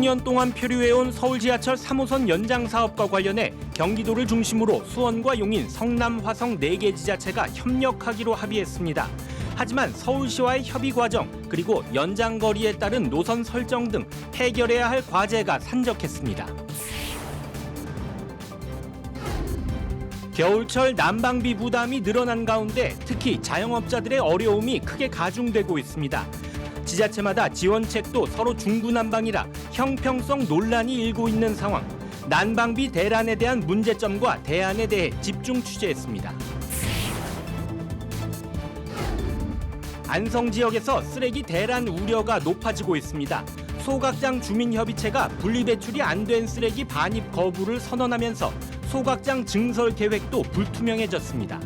수년 동안 표류해온 서울 지하철 3호선 연장 사업과 관련해 경기도를 중심으로 수원과 용인, 성남, 화성 4개 지자체가 협력하기로 합의했습니다. 하지만 서울시와의 협의 과정 그리고 연장 거리에 따른 노선 설정 등 해결해야 할 과제가 산적했습니다. 겨울철 난방비 부담이 늘어난 가운데 특히 자영업자들의 어려움이 크게 가중되고 있습니다. 지자체마다 지원책도 서로 중구난방이라 형평성 논란이 일고 있는 상황. 난방비 대란에 대한 문제점과 대안에 대해 집중 취재했습니다. 안성 지역에서 쓰레기 대란 우려가 높아지고 있습니다. 소각장 주민협의체가 분리배출이 안 된 쓰레기 반입 거부를 선언하면서 소각장 증설 계획도 불투명해졌습니다.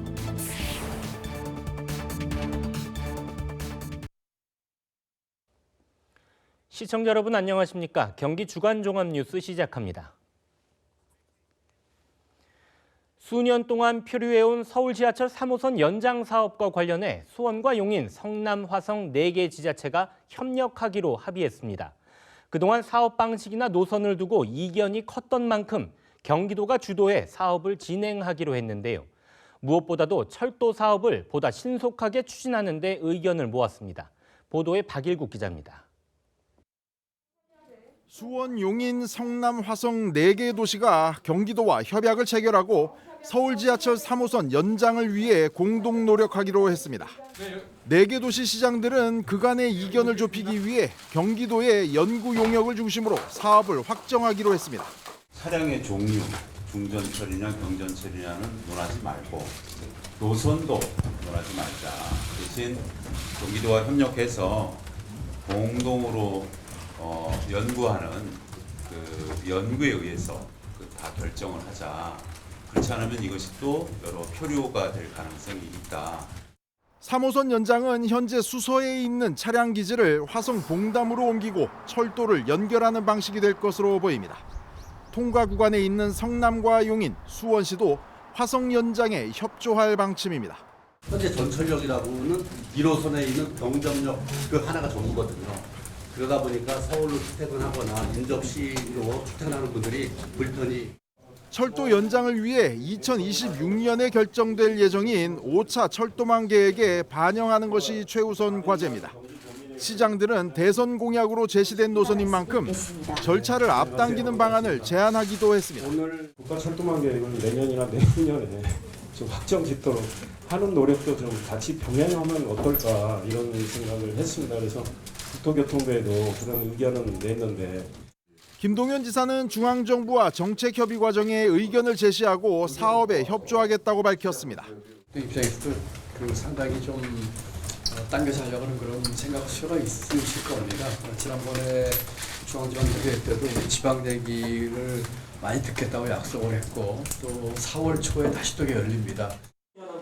시청자 여러분 안녕하십니까? 경기 주간 종합 뉴스 시작합니다. 수년 동안 표류해온 서울 지하철 3호선 연장 사업과 관련해 수원과 용인, 성남, 화성 4개 지자체가 협력하기로 합의했습니다. 그동안 사업 방식이나 노선을 두고 이견이 컸던 만큼 경기도가 주도해 사업을 진행하기로 했는데요. 무엇보다도 철도 사업을 보다 신속하게 추진하는 데 의견을 모았습니다. 보도에 박일국 기자입니다. 수원, 용인, 성남, 화성 4개 도시가 경기도와 협약을 체결하고 서울 지하철 3호선 연장을 위해 공동 노력하기로 했습니다. 4개 도시 시장들은 그간의 이견을 좁히기 위해 경기도의 연구 용역을 중심으로 사업을 확정하기로 했습니다. 차량의 종류, 중전 처리냐 경전 처리냐는 논하지 말고 노선도 논하지 말자. 대신 경기도와 협력해서 공동으로 연구하는 그 연구에 의해서 다 결정을 하자. 그렇지 않으면 이것이 또 여러 표류가 될 가능성이 있다. 3호선 연장은 현재 수서에 있는 차량 기지를 화성 봉담으로 옮기고 철도를 연결하는 방식이 될 것으로 보입니다. 통과 구간에 있는 성남과 용인, 수원시도 화성 연장에 협조할 방침입니다. 현재 전철역이라고는 1호선에 있는 병점역 그 하나가 전부거든요. 그러다 보니까 서울로 출퇴근하거나 인접시로 출퇴근하는 분들이 불편이. 철도 연장을 위해 2026년에 결정될 예정인 5차 철도망 계획에 반영하는 것이 최우선 과제입니다. 시장들은 대선 공약으로 제시된 노선인 만큼 절차를 앞당기는 방안을 제안하기도 했습니다. 오늘 국가철도망 계획을 내년이나 내후년에 좀 확정짓도록 하는 노력도 좀 같이 병행하면 어떨까 이런 생각을 했습니다. 그래서 국토교통부에도 그런 의견은 냈는데 김동연 지사는 중앙정부와 정책협의 과정에 의견을 제시하고 사업에 협조하겠다고 밝혔습니다. 입장에서도 상당히 좀 당겨서 하려는 그런 생각수가 있으실 겁니다. 지난번에 중앙지방대회 때도 우리 지방대기를 많이 듣겠다고 약속을 했고 또 4월 초에 다시 또 열립니다.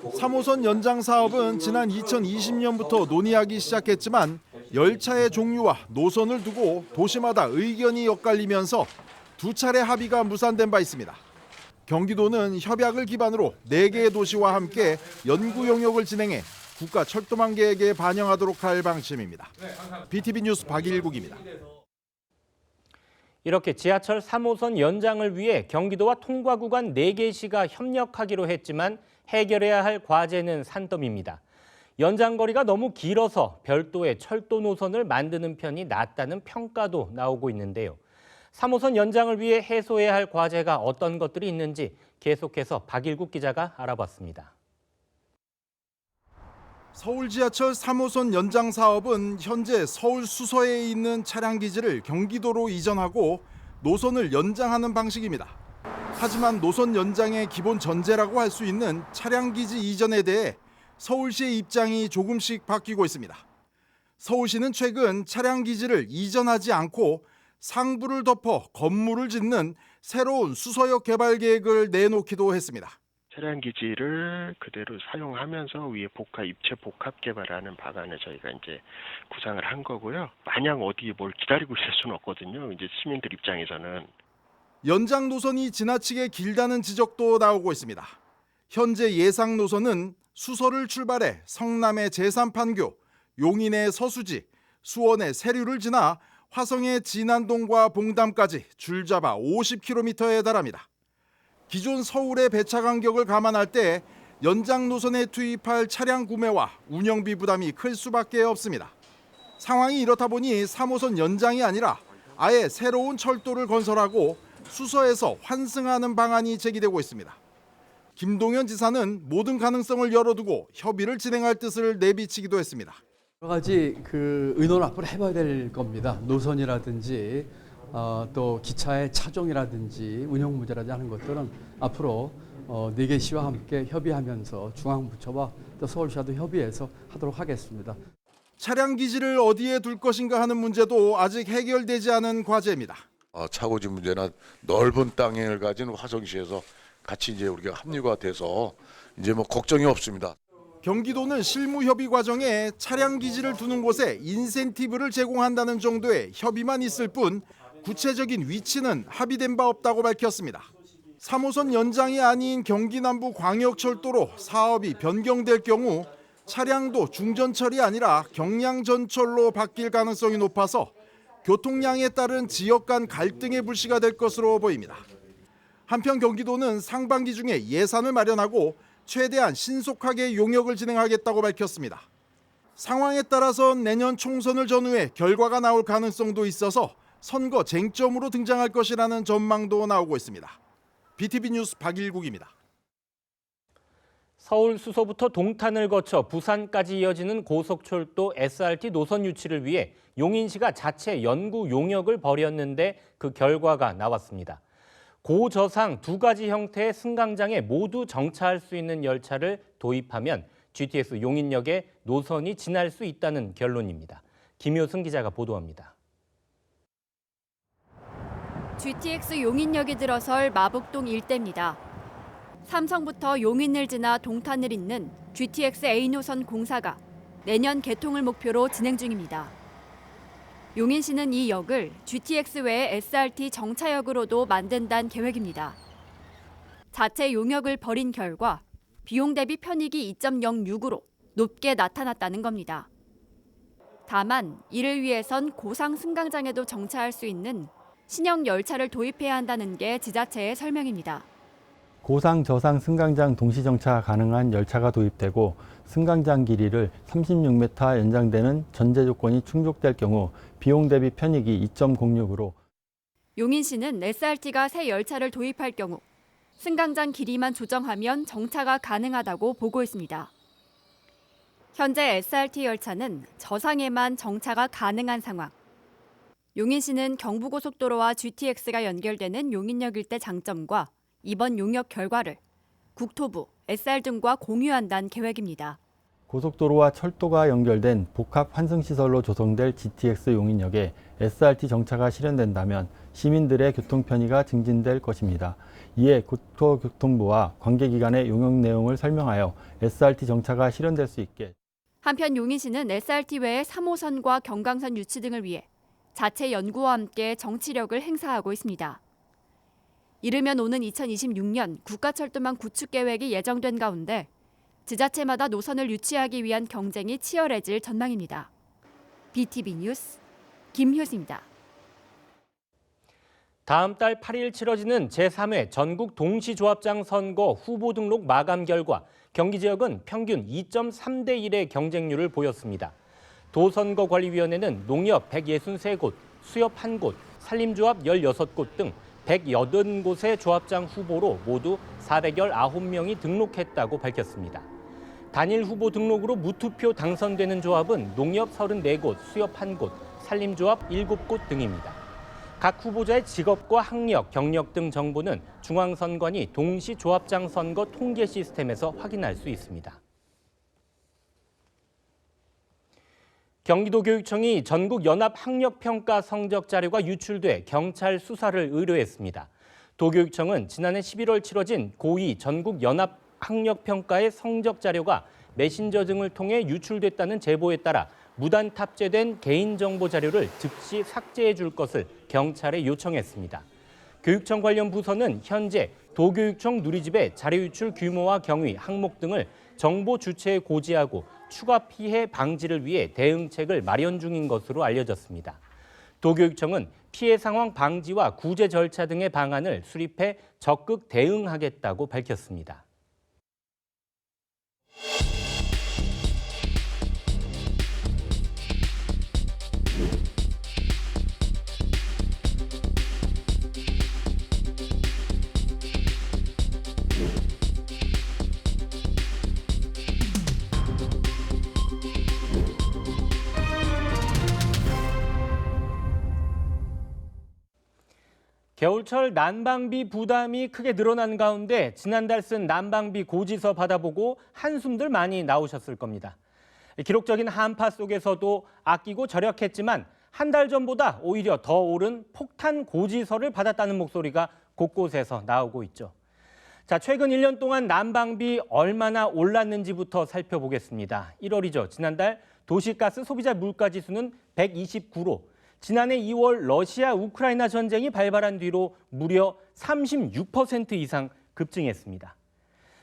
3호선 연장 사업은 지난 2020년부터 논의하기 시작했지만 열차의 종류와 노선을 두고 도시마다 의견이 엇갈리면서 2차례 합의가 무산된 바 있습니다. 경기도는 협약을 기반으로 4개의 도시와 함께 연구 용역을 진행해 국가 철도망 계획에 반영하도록 할 방침입니다. BTV 뉴스 박일국입니다. 이렇게 지하철 3호선 연장을 위해 경기도와 통과 구간 4개시가 협력하기로 했지만 해결해야 할 과제는 산더미입니다. 연장 거리가 너무 길어서 별도의 철도 노선을 만드는 편이 낫다는 평가도 나오고 있는데요. 3호선 연장을 위해 해소해야 할 과제가 어떤 것들이 있는지 계속해서 박일국 기자가 알아봤습니다. 서울 지하철 3호선 연장 사업은 현재 서울 수서에 있는 차량 기지를 경기도로 이전하고 노선을 연장하는 방식입니다. 하지만 노선 연장의 기본 전제라고 할 수 있는 차량 기지 이전에 대해 서울시의 입장이 조금씩 바뀌고 있습니다. 서울시는 최근 차량 기지를 이전하지 않고 상부를 덮어 건물을 짓는 새로운 수서역 개발 계획을 내놓기도 했습니다. 차량 기지를 그대로 사용하면서 위에 입체 복합 개발하는 방안을 저희가 이제 구상을 한 거고요. 마냥 어디에 뭘 기다리고 있을 수는 없거든요. 이제 시민들 입장에서는. 연장 노선이 지나치게 길다는 지적도 나오고 있습니다. 현재 예상 노선은 수서를 출발해 성남의 제3판교, 용인의 서수지, 수원의 세류를 지나 화성의 진안동과 봉담까지 줄잡아 50km에 달합니다. 기존 서울의 배차 간격을 감안할 때 연장 노선에 투입할 차량 구매와 운영비 부담이 클 수밖에 없습니다. 상황이 이렇다 보니 3호선 연장이 아니라 아예 새로운 철도를 건설하고 수서에서 환승하는 방안이 제기되고 있습니다. 김동연 지사는 모든 가능성을 열어두고 협의를 진행할 뜻을 내비치기도 했습니다. 여러 가지 의논을 앞으로 해봐야 될 겁니다. 노선이라든지 또 기차의 차종이라든지 운영 문제라든지 하는 것들은 앞으로 4개 시와 함께 협의하면서 중앙부처와 또 서울시와도 협의해서 하도록 하겠습니다. 차량 기지를 어디에 둘 것인가 하는 문제도 아직 해결되지 않은 과제입니다. 차고지 문제나 넓은 땅을 가진 화성시에서 같이 이제 우리가 합류가 돼서 이제 뭐 걱정이 없습니다. 경기도는 실무 협의 과정에 차량 기지를 두는 곳에 인센티브를 제공한다는 정도의 협의만 있을 뿐 구체적인 위치는 합의된 바 없다고 밝혔습니다. 3호선 연장이 아닌 경기 남부 광역철도로 사업이 변경될 경우 차량도 중전철이 아니라 경량전철로 바뀔 가능성이 높아서 교통량에 따른 지역 간 갈등의 불씨가 될 것으로 보입니다. 한편 경기도는 상반기 중에 예산을 마련하고 최대한 신속하게 용역을 진행하겠다고 밝혔습니다. 상황에 따라서 내년 총선을 전후해 결과가 나올 가능성도 있어서 선거 쟁점으로 등장할 것이라는 전망도 나오고 있습니다. BTV 뉴스 박일국입니다. 서울 수서부터 동탄을 거쳐 부산까지 이어지는 고속철도 SRT 노선 유치를 위해 용인시가 자체 연구 용역을 벌였는데 그 결과가 나왔습니다. 고저상 2가지 형태의 승강장에 모두 정차할 수 있는 열차를 도입하면 GTX 용인역에 노선이 지날 수 있다는 결론입니다. 김효승 기자가 보도합니다. GTX 용인역에 들어설 마북동 일대입니다. 삼성부터 용인을 지나 동탄을 잇는 GTX A노선 공사가 내년 개통을 목표로 진행 중입니다. 용인시는 이 역을 GTX 외의 SRT 정차역으로도 만든다는 계획입니다. 자체 용역을 벌인 결과 비용 대비 편익이 2.06으로 높게 나타났다는 겁니다. 다만 이를 위해선 고상 승강장에도 정차할 수 있는 신형 열차를 도입해야 한다는 게 지자체의 설명입니다. 고상 저상 승강장 동시 정차 가능한 열차가 도입되고 승강장 길이를 36m 연장되는 전제 조건이 충족될 경우 비용 대비 편익이 2.06으로 용인시는 SRT가 새 열차를 도입할 경우 승강장 길이만 조정하면 정차가 가능하다고 보고 있습니다. 현재 SRT 열차는 저상에만 정차가 가능한 상황. 용인시는 경부고속도로와 GTX가 연결되는 용인역 일대 장점과 이번 용역 결과를 국토부, SR 등과 공유한다는 계획입니다. 고속도로와 철도가 연결된 복합 환승시설로 조성될 GTX 용인역에 SRT 정차가 실현된다면 시민들의 교통 편의가 증진될 것입니다. 이에 국토교통부와 관계기관의 용역 내용을 설명하여 SRT 정차가 실현될 수 있게. 한편 용인시는 SRT 외에 3호선과 경강선 유치 등을 위해 자체 연구와 함께 정치력을 행사하고 있습니다. 이르면 오는 2026년 국가철도망 구축 계획이 예정된 가운데 지자체마다 노선을 유치하기 위한 경쟁이 치열해질 전망입니다. BTV 뉴스 김효수입니다. 다음 달 8일 치러지는 제3회 전국 동시조합장 선거 후보 등록 마감 결과 경기 지역은 평균 2.3대 1의 경쟁률을 보였습니다. 도선거관리위원회는 농협 163곳, 수협 1곳, 산림조합 16곳 등 180곳의 조합장 후보로 모두 419명이 등록했다고 밝혔습니다. 단일 후보 등록으로 무투표 당선되는 조합은 농협 34곳, 수협 1곳, 산림조합 7곳 등입니다. 각 후보자의 직업과 학력, 경력 등 정보는 중앙선관위 동시조합장 선거 통계 시스템에서 확인할 수 있습니다. 경기도교육청이 전국연합학력평가 성적 자료가 유출돼 경찰 수사를 의뢰했습니다. 도교육청은 지난해 11월 치러진 고2 전국연합학력평가의 성적 자료가 메신저 등을 통해 유출됐다는 제보에 따라 무단 탑재된 개인정보 자료를 즉시 삭제해 줄 것을 경찰에 요청했습니다. 교육청 관련 부서는 현재 도교육청 누리집의 자료 유출 규모와 경위, 항목 등을 정보 주체에 고지하고 추가 피해 방지를 위해 대응책을 마련 중인 것으로 알려졌습니다. 도교육청은 피해 상황 방지와 구제 절차 등의 방안을 수립해 적극 대응하겠다고 밝혔습니다. 겨울철 난방비 부담이 크게 늘어난 가운데 지난달 쓴 난방비 고지서 받아보고 한숨들 많이 나오셨을 겁니다. 기록적인 한파 속에서도 아끼고 절약했지만 한 달 전보다 오히려 더 오른 폭탄 고지서를 받았다는 목소리가 곳곳에서 나오고 있죠. 자, 최근 1년 동안 난방비 얼마나 올랐는지부터 살펴보겠습니다. 1월이죠. 지난달 도시가스 소비자 물가지수는 129로 지난해 2월 러시아 우크라이나 전쟁이 발발한 뒤로 무려 36% 이상 급증했습니다.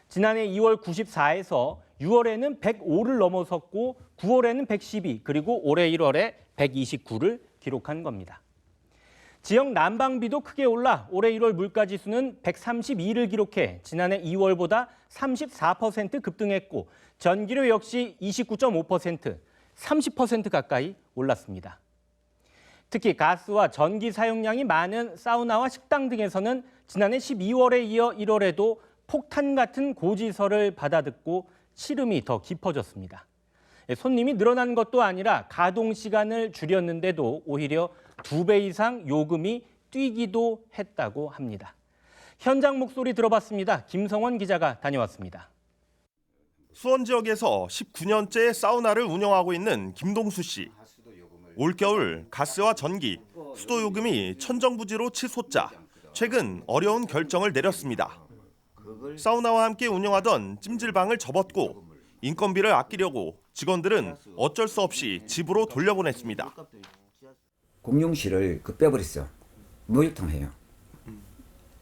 지난해 2월 94에서 6월에는 105를 넘어섰고 9월에는 112 그리고 올해 1월에 129를 기록한 겁니다. 지역 난방비도 크게 올라 올해 1월 물가지수는 132를 기록해 지난해 2월보다 34% 급등했고 전기료 역시 29.5%, 30% 가까이 올랐습니다. 특히 가스와 전기 사용량이 많은 사우나와 식당 등에서는 지난해 12월에 이어 1월에도 폭탄 같은 고지서를 받아듣고 시름이 더 깊어졌습니다. 손님이 늘어난 것도 아니라 가동 시간을 줄였는데도 오히려 2배 이상 요금이 뛰기도 했다고 합니다. 현장 목소리 들어봤습니다. 김성원 기자가 다녀왔습니다. 수원 지역에서 19년째 사우나를 운영하고 있는 김동수 씨. 올겨울 가스와 전기, 수도 요금이 천정부지로 치솟자 최근 어려운 결정을 내렸습니다. 사우나와 함께 운영하던 찜질방을 접었고 인건비를 아끼려고 직원들은 어쩔 수 없이 집으로 돌려보냈습니다. 공용실을 빼버렸어. 목욕탕해요.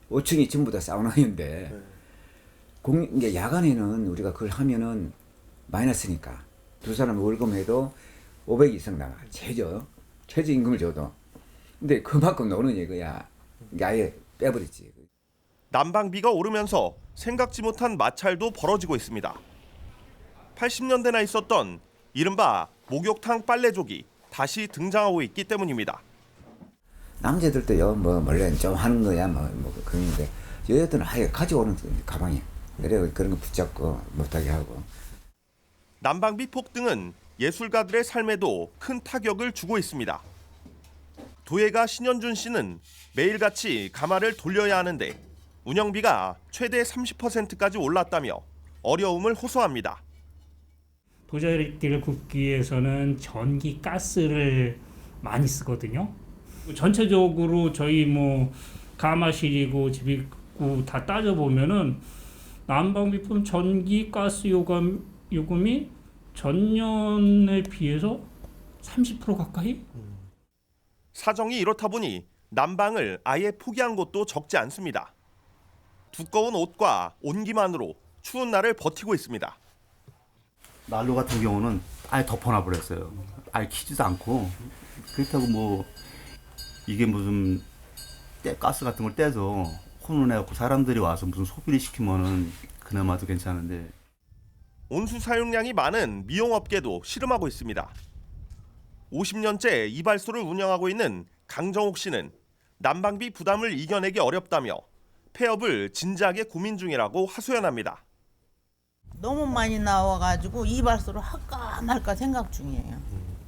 5층이 전부 다 사우나인데 이게 야간에는 우리가 그걸 하면은 마이너스니까 두 사람 월급해도 500 이상 나가. 최저임금을 줘도. 근데 그만큼 노는 이거야. 아예 빼버렸지. 난방비가 오르면서 생각지 못한 마찰도 벌어지고 있습니다. 80년대나 있었던 이른바 목욕탕 빨래족이 다시 등장하고 있기 때문입니다. 남자들도요, 원래 좀 하는 거야, 그런데 여자들은 아예 가져오는 가방이야. 그래 그런 거 붙잡고 못하게 하고. 난방비 폭등은 예술가들의 삶에도 큰 타격을 주고 있습니다. 도예가 신현준 씨는 매일같이 가마를 돌려야 하는데 운영비가 최대 30%까지 올랐다며 어려움을 호소합니다. 도자기를 굽기 위해서는 전기, 가스를 많이 쓰거든요. 전체적으로 저희 가마실이고 집이고 다 따져보면은 난방비품 전기, 가스 요금이 전년에 비해서 30% 가까이? 사정이 이렇다 보니 난방을 아예 포기한 곳도 적지 않습니다. 두꺼운 옷과 온기만으로 추운 날을 버티고 있습니다. 난로 같은 경우는 아예 덮어놔 버렸어요. 아예 키지도 않고. 그렇다고 이게 무슨 가스 같은 걸 떼서 혼돈해갖고 사람들이 와서 무슨 소비를 시키면은 그나마도 괜찮은데. 온수 사용량이 많은 미용업계도 씨름하고 있습니다. 50년째 이발소를 운영하고 있는 강정옥 씨는 난방비 부담을 이겨내기 어렵다며 폐업을 진지하게 고민 중이라고 하소연합니다. 너무 많이 나와가지고 이발소를 할까 말까 생각 중이에요.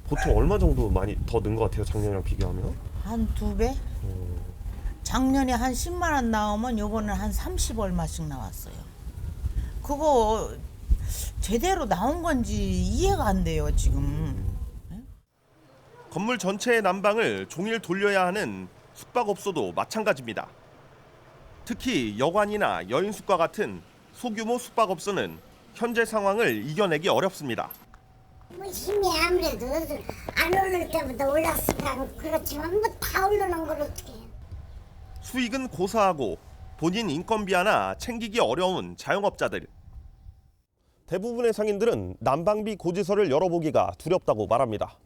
보통 얼마 정도 많이 더 는 것 같아요, 작년이랑 비교하면? 한 2배? 작년에 한 10만 원 나오면 요번에 한 30 얼마씩 나왔어요. 그거 제대로 나온 건지 이해가 안 돼요, 지금. 건물 전체의 난방을 종일 돌려야 하는 숙박업소도 마찬가지입니다. 특히 여관이나 여인숙과 같은 소규모 숙박업소는 현재 상황을 이겨내기 어렵습니다. 힘이 아무래도 안 오를 때보다 올랐으니까 그렇지만 다 오르는 걸 어떻게 해요. 수익은 고사하고 본인 인건비 하나 챙기기 어려운 자영업자들. 대부분의 상인들은 난방비 고지서를 열어보기가 두렵다고 말합니다.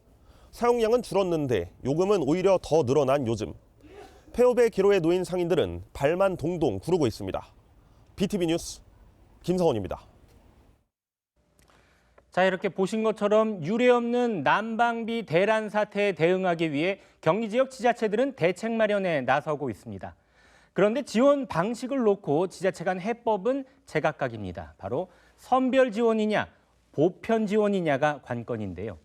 사용량은 줄었는데 요금은 오히려 더 늘어난 요즘. 폐업의 기로에 놓인 상인들은 발만 동동 구르고 있습니다. BTV 뉴스 김성원입니다. 자, 이렇게 보신 것처럼 유례없는 난방비 대란 사태에 대응하기 위해 경기 지역 지자체들은 대책 마련에 나서고 있습니다. 그런데 지원 방식을 놓고 지자체 간 해법은 제각각입니다. 바로 선별 지원이냐, 보편 지원이냐가 관건인데요.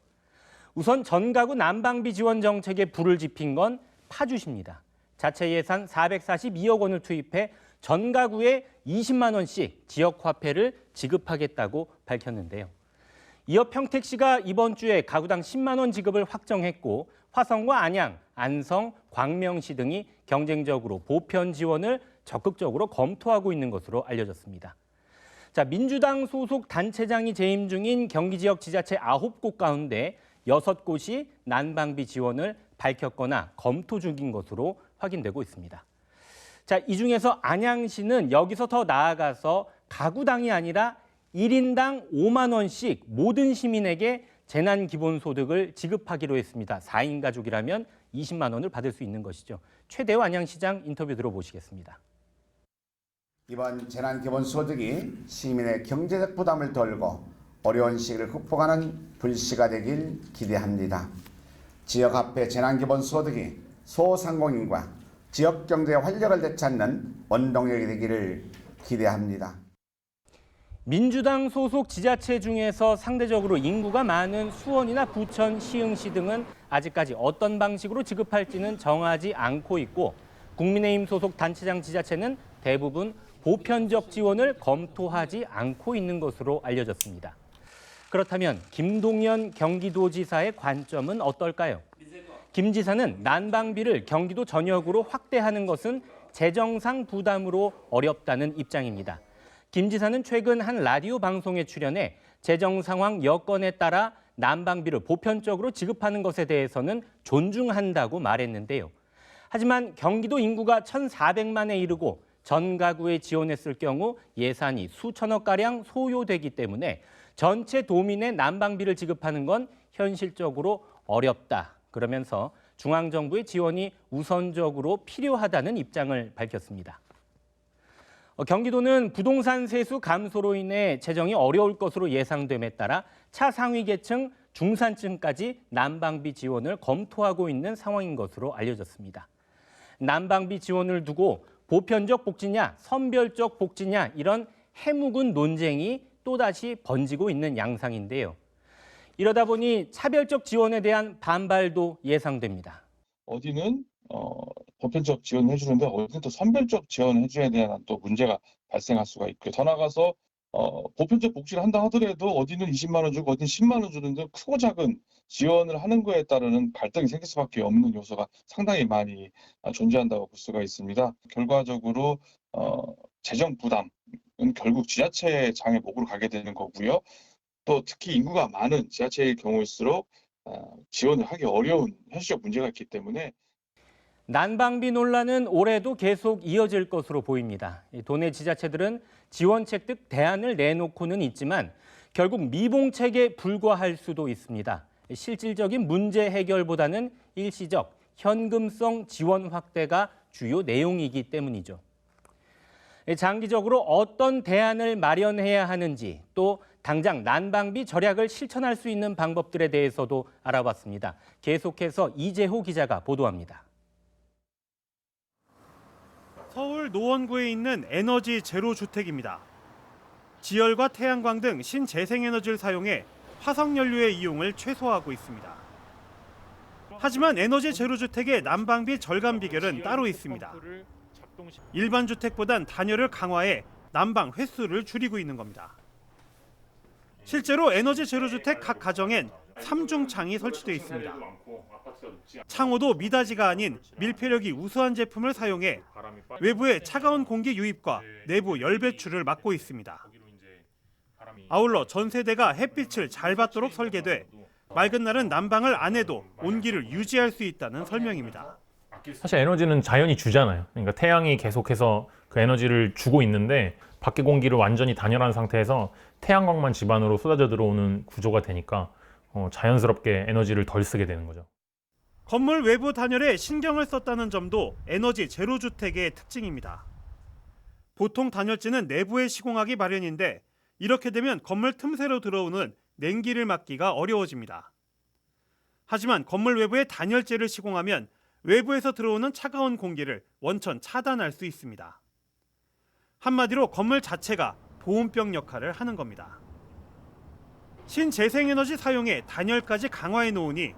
우선 전가구 난방비 지원 정책에 불을 지핀 건 파주시입니다. 자체 예산 442억 원을 투입해 전가구에 20만 원씩 지역 화폐를 지급하겠다고 밝혔는데요. 이어 평택시가 이번 주에 가구당 10만 원 지급을 확정했고 화성과 안양, 안성, 광명시 등이 경쟁적으로 보편 지원을 적극적으로 검토하고 있는 것으로 알려졌습니다. 자, 민주당 소속 단체장이 재임 중인 경기 지역 지자체 9곳 가운데 6곳이 난방비 지원을 밝혔거나 검토 중인 것으로 확인되고 있습니다. 자, 이 중에서 안양시는 여기서 더 나아가서 가구당이 아니라 1인당 5만 원씩 모든 시민에게 재난기본소득을 지급하기로 했습니다. 4인 가족이라면 20만 원을 받을 수 있는 것이죠. 최대호 안양시장 인터뷰 들어보시겠습니다. 이번 재난기본소득이 시민의 경제적 부담을 덜고 어려운 시기를 극복하는 불씨가 되길 기대합니다. 지역화폐 재난기본소득이 소상공인과 지역경제의 활력을 되찾는 원동력이 되기를 기대합니다. 민주당 소속 지자체 중에서 상대적으로 인구가 많은 수원이나 부천, 시흥시 등은 아직까지 어떤 방식으로 지급할지는 정하지 않고 있고 국민의힘 소속 단체장 지자체는 대부분 보편적 지원을 검토하지 않고 있는 것으로 알려졌습니다. 그렇다면 김동연 경기도지사의 관점은 어떨까요? 김 지사는 난방비를 경기도 전역으로 확대하는 것은 재정상 부담으로 어렵다는 입장입니다. 김 지사는 최근 한 라디오 방송에 출연해 재정 상황 여건에 따라 난방비를 보편적으로 지급하는 것에 대해서는 존중한다고 말했는데요. 하지만 경기도 인구가 1,400만에 이르고 전 가구에 지원했을 경우 예산이 수천억가량 소요되기 때문에 전체 도민의 난방비를 지급하는 건 현실적으로 어렵다. 그러면서 중앙정부의 지원이 우선적으로 필요하다는 입장을 밝혔습니다. 경기도는 부동산 세수 감소로 인해 재정이 어려울 것으로 예상됨에 따라 차상위 계층, 중산층까지 난방비 지원을 검토하고 있는 상황인 것으로 알려졌습니다. 난방비 지원을 두고 보편적 복지냐, 선별적 복지냐 이런 해묵은 논쟁이 또다시 번지고 있는 양상인데요. 이러다 보니 차별적 지원에 대한 반발도 예상됩니다. 어디는 보편적 지원을 해주는데 어디는 또 선별적 지원을 해줘야 되는 또 문제가 발생할 수가 있고요. 더 나아가서 보편적 복지를 한다 하더라도 어디는 20만 원 주고 어디는 10만 원 주는데 크고 작은 지원을 하는 거에 따르는 갈등이 생길 수밖에 없는 요소가 상당히 많이 존재한다고 볼 수가 있습니다. 결과적으로 재정 부담은 결국 지자체의 장의 목으로 가게 되는 거고요. 또 특히 인구가 많은 지자체의 경우일수록 지원을 하기 어려운 현실적 문제가 있기 때문에 난방비 논란은 올해도 계속 이어질 것으로 보입니다. 도내 지자체들은 지원책 등 대안을 내놓고는 있지만 결국 미봉책에 불과할 수도 있습니다. 실질적인 문제 해결보다는 일시적 현금성 지원 확대가 주요 내용이기 때문이죠. 장기적으로 어떤 대안을 마련해야 하는지 또 당장 난방비 절약을 실천할 수 있는 방법들에 대해서도 알아봤습니다. 계속해서 이재호 기자가 보도합니다. 서울 노원구에 있는 에너지 제로 주택입니다. 지열과 태양광 등 신재생에너지를 사용해 화석연료의 이용을 최소화하고 있습니다. 하지만 에너지 제로 주택의 난방비 절감 비결은 따로 있습니다. 일반 주택보단 단열을 강화해 난방 횟수를 줄이고 있는 겁니다. 실제로 에너지 제로 주택 각 가정엔 3중창이 설치되어 있습니다. 창호도 미닫이가 아닌 밀폐력이 우수한 제품을 사용해 외부의 차가운 공기 유입과 내부 열 배출을 막고 있습니다. 아울러 전세대가 햇빛을 잘 받도록 설계돼 맑은 날은 난방을 안 해도 온기를 유지할 수 있다는 설명입니다. 사실 에너지는 자연이 주잖아요. 그러니까 태양이 계속해서 그 에너지를 주고 있는데 밖의 공기를 완전히 단열한 상태에서 태양광만 집안으로 쏟아져 들어오는 구조가 되니까 자연스럽게 에너지를 덜 쓰게 되는 거죠. 건물 외부 단열에 신경을 썼다는 점도 에너지 제로 주택의 특징입니다. 보통 단열재는 내부에 시공하기 마련인데 이렇게 되면 건물 틈새로 들어오는 냉기를 막기가 어려워집니다. 하지만 건물 외부에 단열재를 시공하면 외부에서 들어오는 차가운 공기를 원천 차단할 수 있습니다. 한마디로 건물 자체가 보온병 역할을 하는 겁니다. 신재생에너지 사용에 단열까지 강화해 놓으니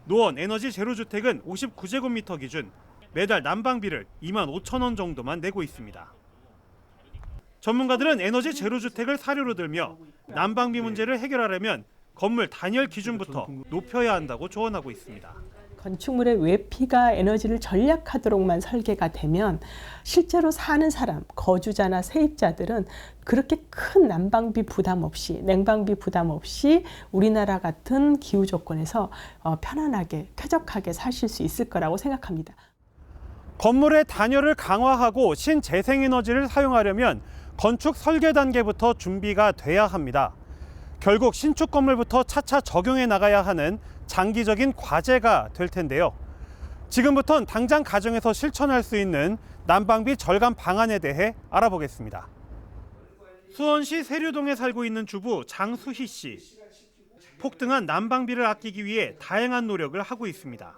노원 에너지 제로주택은 59제곱미터 기준 매달 난방비를 25,000원 정도만 내고 있습니다. 전문가들은 에너지 제로주택을 사료로 들며 난방비 문제를 해결하려면 건물 단열 기준부터 높여야 한다고 조언하고 있습니다. 건축물의 외피가 에너지를 절약하도록만 설계가 되면 실제로 사는 사람, 거주자나 세입자들은 그렇게 큰 난방비 부담 없이, 냉방비 부담 없이 우리나라 같은 기후 조건에서 편안하게, 쾌적하게 사실 수 있을 거라고 생각합니다. 건물의 단열을 강화하고 신재생에너지를 사용하려면 건축 설계 단계부터 준비가 돼야 합니다. 결국 신축 건물부터 차차 적용해 나가야 하는 장기적인 과제가 될 텐데요. 지금부터는 당장 가정에서 실천할 수 있는 난방비 절감 방안에 대해 알아보겠습니다. 수원시 세류동에 살고 있는 주부 장수희 씨. 폭등한 난방비를 아끼기 위해 다양한 노력을 하고 있습니다.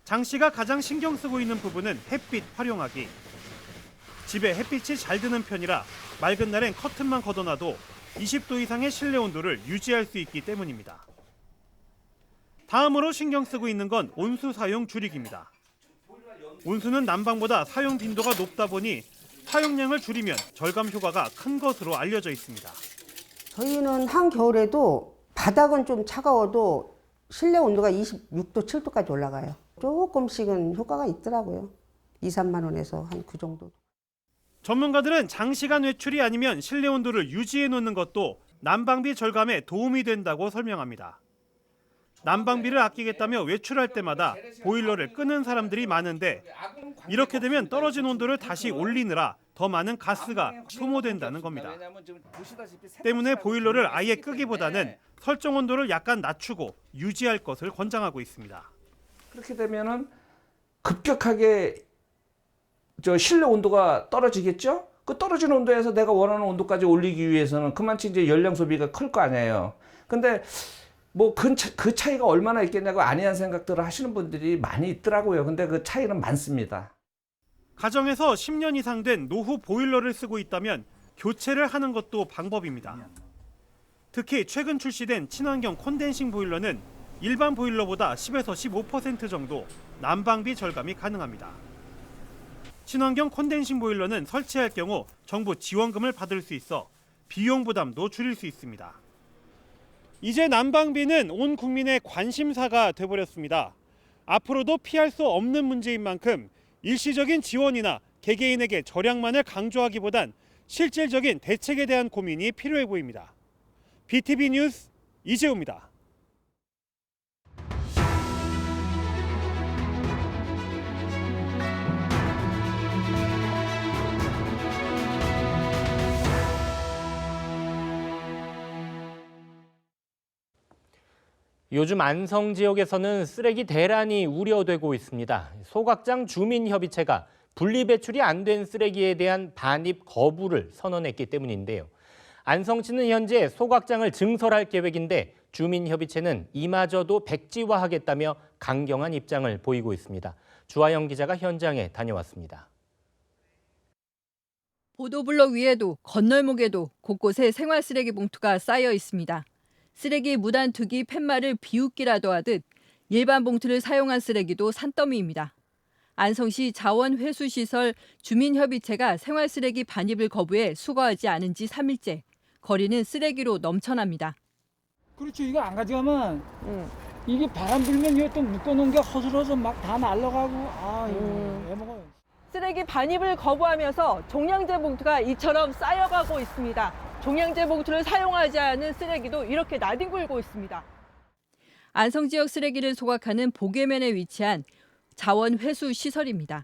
장 씨가 가장 신경 쓰고 있는 부분은 햇빛 활용하기. 집에 햇빛이 잘 드는 편이라 맑은 날엔 커튼만 걷어놔도 20도 이상의 실내 온도를 유지할 수 있기 때문입니다. 다음으로 신경 쓰고 있는 건 온수 사용 줄이기입니다. 온수는 난방보다 사용 빈도가 높다 보니 사용량을 줄이면 절감 효과가 큰 것으로 알려져 있습니다. 저희는 한겨울에도 바닥은 좀 차가워도 실내 온도가 26도, 7도까지 올라가요. 조금씩은 효과가 있더라고요. 2, 3만 원에서 한 그 정도. 전문가들은 장시간 외출이 아니면 실내 온도를 유지해 놓는 것도 난방비 절감에 도움이 된다고 설명합니다. 난방비를 아끼겠다며 외출할 때마다 보일러를 끄는 사람들이 많은데 이렇게 되면 떨어진 온도를 다시 올리느라 더 많은 가스가 소모된다는 겁니다. 때문에 보일러를 아예 끄기보다는 설정 온도를 약간 낮추고 유지할 것을 권장하고 있습니다. 그렇게 되면은 급격하게 실내 온도가 떨어지겠죠? 그 떨어진 온도에서 내가 원하는 온도까지 올리기 위해서는 그만치 이제 연량 소비가 클 거 아니에요. 근데 뭐 그 차이가 얼마나 있겠냐고 안이한 생각들을 하시는 분들이 많이 있더라고요. 근데 그 차이는 많습니다. 가정에서 10년 이상 된 노후 보일러를 쓰고 있다면 교체를 하는 것도 방법입니다. 특히 최근 출시된 친환경 콘덴싱 보일러는 일반 보일러보다 10에서 15% 정도 난방비 절감이 가능합니다. 친환경 콘덴싱 보일러는 설치할 경우 정부 지원금을 받을 수 있어 비용 부담도 줄일 수 있습니다. 이제 난방비는 온 국민의 관심사가 돼버렸습니다. 앞으로도 피할 수 없는 문제인 만큼 일시적인 지원이나 개개인에게 절약만을 강조하기보단 실질적인 대책에 대한 고민이 필요해 보입니다. BTV 뉴스 이재우입니다. 요즘 안성 지역에서는 쓰레기 대란이 우려되고 있습니다. 소각장 주민협의체가 분리배출이 안 된 쓰레기에 대한 반입 거부를 선언했기 때문인데요. 안성시는 현재 소각장을 증설할 계획인데 주민협의체는 이마저도 백지화하겠다며 강경한 입장을 보이고 있습니다. 주하영 기자가 현장에 다녀왔습니다. 보도블럭 위에도 건널목에도 곳곳에 생활쓰레기 봉투가 쌓여 있습니다. 쓰레기 무단 투기 팻말을 비웃기라도 하듯 일반 봉투를 사용한 쓰레기도 산더미입니다. 안성시 자원회수시설 주민협의체가 생활쓰레기 반입을 거부해 수거하지 않은 지 3일째. 거리는 쓰레기로 넘쳐납니다. 그렇죠. 이거 안 가져가면 이게 바람 불면 이거 또 묶어놓은 게 허술해서 막 다 날아가고 이거 애먹어요. 쓰레기 반입을 거부하면서 종량제 봉투가 이처럼 쌓여가고 있습니다. 종량제 봉투를 사용하지 않은 쓰레기도 이렇게 나뒹굴고 있습니다. 안성 지역 쓰레기를 소각하는 보계면에 위치한 자원회수 시설입니다.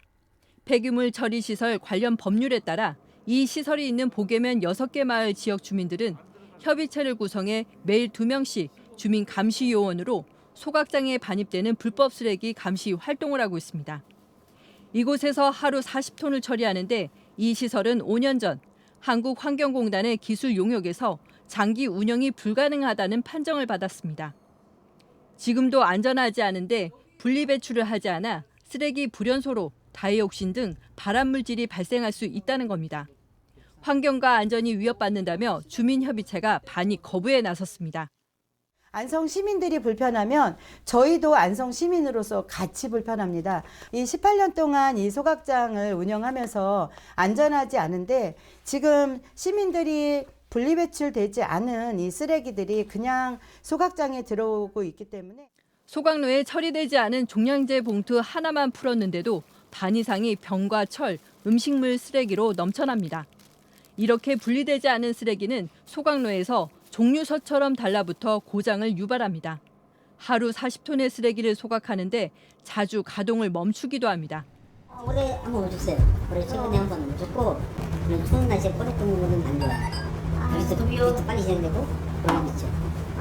폐기물 처리 시설 관련 법률에 따라 이 시설이 있는 보계면 6개 마을 지역 주민들은 협의체를 구성해 매일 2명씩 주민 감시 요원으로 소각장에 반입되는 불법 쓰레기 감시 활동을 하고 있습니다. 이곳에서 하루 40톤을 처리하는데 이 시설은 5년 전 한국환경공단의 기술 용역에서 장기 운영이 불가능하다는 판정을 받았습니다. 지금도 안전하지 않은데 분리배출을 하지 않아 쓰레기 불연소로 다이옥신 등 발암물질이 발생할 수 있다는 겁니다. 환경과 안전이 위협받는다며 주민협의체가 반입 거부에 나섰습니다. 안성 시민들이 불편하면 저희도 안성 시민으로서 같이 불편합니다. 이 18년 동안 이 소각장을 운영하면서 안전하지 않은데 지금 시민들이 분리배출되지 않은 이 쓰레기들이 그냥 소각장에 들어오고 있기 때문에 소각로에 처리되지 않은 종량제 봉투 하나만 풀었는데도 반 이상이 병과 철, 음식물 쓰레기로 넘쳐납니다. 이렇게 분리되지 않은 쓰레기는 소각로에서 종류서처럼 달라붙어 고장을 유발합니다. 하루 40톤의 쓰레기를 소각하는데 자주 가동을 멈추기도 합니다. 올해 한번 오셨어요. 올해 최근에 한번 오셨고 추운 날씨에 꼬르륵 거는 안 좋아요. 그래서 빨리 진행되고 그런 게 있죠.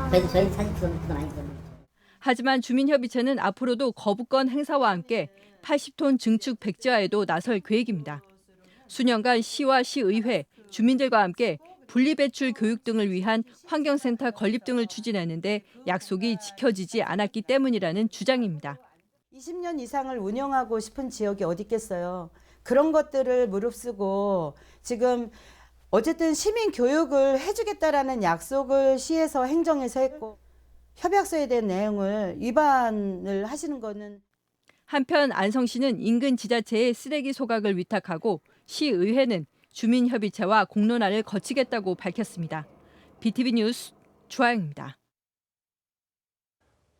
그래도 저희는 40%도 많이 들어요. 하지만 주민협의체는 앞으로도 거부권 행사와 함께 80톤 증축 백지화에도 나설 계획입니다. 수년간 시와 시의회, 주민들과 함께 분리배출 교육 등을 위한 환경센터 건립 등을 추진했는데 약속이 지켜지지 않았기 때문이라는 주장입니다. 20년 이상을 운영하고 싶은 지역이 어디 있겠어요. 그런 것들을 무릅쓰고 지금 어쨌든 시민 교육을 해주겠다라는 약속을 시에서 행정에서 했고 협약서에 대한 내용을 위반을 하시는 거는 한편 안성시는 인근 지자체에 쓰레기 소각을 위탁하고 시의회는 주민협의체와 공론화를 거치겠다고 밝혔습니다. BTV 뉴스 주아영입니다.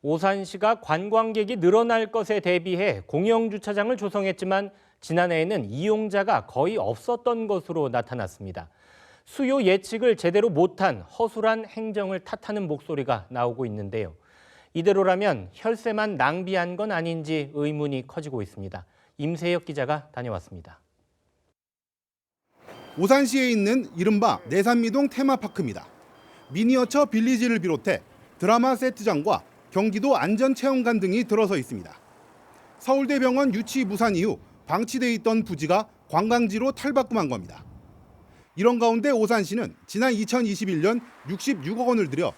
오산시가 관광객이 늘어날 것에 대비해 공영주차장을 조성했지만 지난해에는 이용자가 거의 없었던 것으로 나타났습니다. 수요 예측을 제대로 못한 허술한 행정을 탓하는 목소리가 나오고 있는데요. 이대로라면 혈세만 낭비한 건 아닌지 의문이 커지고 있습니다. 임세혁 기자가 다녀왔습니다. 오산시에 있는 이른바 내산미동 테마파크입니다. 미니어처 빌리지를 비롯해 드라마 세트장과 경기도 안전체험관 등이 들어서 있습니다. 서울대병원 유치 무산 이후 방치돼 있던 부지가 관광지로 탈바꿈한 겁니다. 이런 가운데 오산시는 지난 2021년 66억 원을 들여